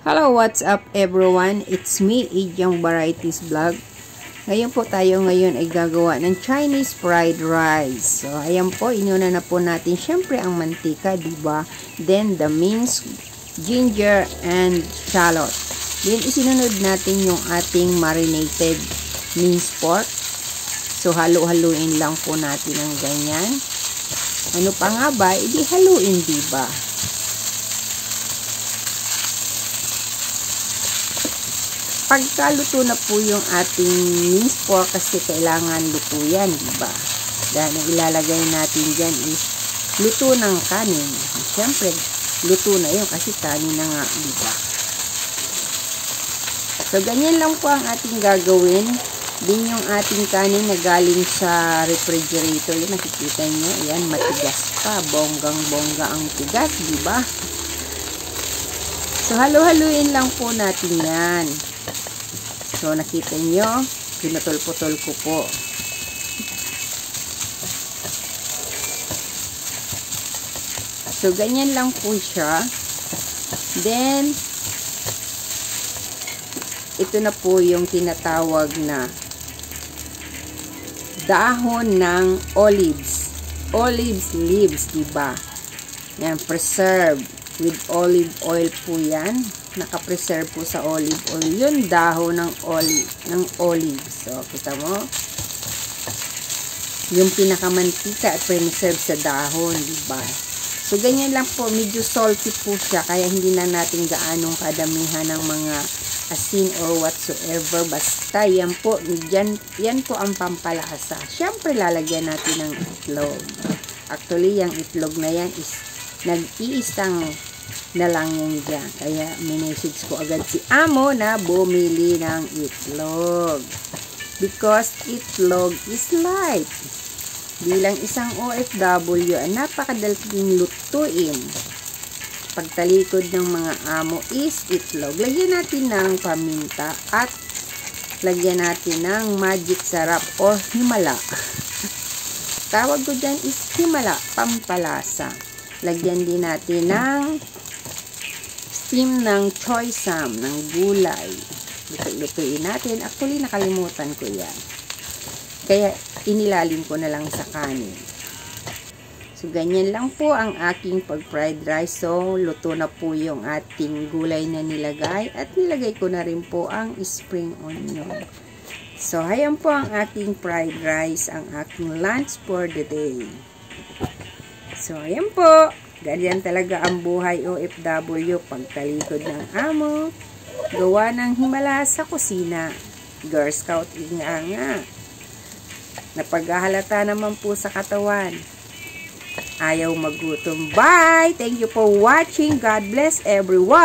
Hello, what's up everyone? It's me, Ijang Varieties Vlog. Ngayon po tayo ay gagawa ng Chinese fried rice. So, ayan po, inuna na po natin syempre ang mantika, diba? Then, the minced ginger and shallot. Then, isinunod natin yung ating marinated minced pork. So, halu-haluin lang po natin ng ganyan. Ano pa nga ba? Idi haluin, diba? Pagkaluto na po yung ating minced pork, kasi kailangan luto yan, diba? Dahil ang ilalagay natin dyan is luto ng kanin. Siyempre, luto na yun kasi kanin na nga, diba? So, ganyan lang po ang ating gagawin. Din yung ating kanin na galing sa refrigerator. Yun, nakikita nyo. Ayan, matigas pa. Bonggang-bongga ang tigas, diba? So, halu-haluin lang po natin yan. So, nakita nyo, pinutol-putol ko po. So, ganyan lang po siya. Then, ito na po yung tinatawag na dahon ng olives. Olives leaves, diba? Yan, preserved with olive oil po yan. Naka-preserve po sa olive oil. Yun, dahon ng olive. So, kita mo? Yung pinakamantika at preserve sa dahon, diba? So, ganyan lang po. Medyo salty po siya. Kaya hindi na natin gaanong kadamihan ng mga asin or whatsoever. Basta, yan po. Yan po ang pampalasa. Siyempre, lalagyan natin ng itlog. Actually, yung itlog na yan is nag-iisang na lang yan dyan. Kaya, minessage ko agad si Amo na bumili ng itlog. Because itlog is light. Bilang isang OFW, napakadaling lutuin. Pagtalikod ng mga amo is itlog. Lagyan natin ng paminta at lagyan natin ng magic sarap o himala. Tawag ko dyan is himala, pampalasa. Lagyan din natin ng steam ng choy sam, ng gulay. Lutuin natin. Actually, nakalimutan ko yan. Kaya, inilalim ko na lang sa kanin. So, ganyan lang po ang aking pag-fried rice. So, luto na po yung ating gulay na nilagay. At nilagay ko na rin po ang spring onion. So, ayan po ang aking fried rice, ang aking lunch for the day. So, ayan po. Ganyan talaga ang buhay OFW. Pagtalikod ng amo, gawa ng himala sa kusina. Girl Scout nga. Napaghahalata naman po sa katawan. Ayaw magutom. Bye! Thank you for watching. God bless everyone.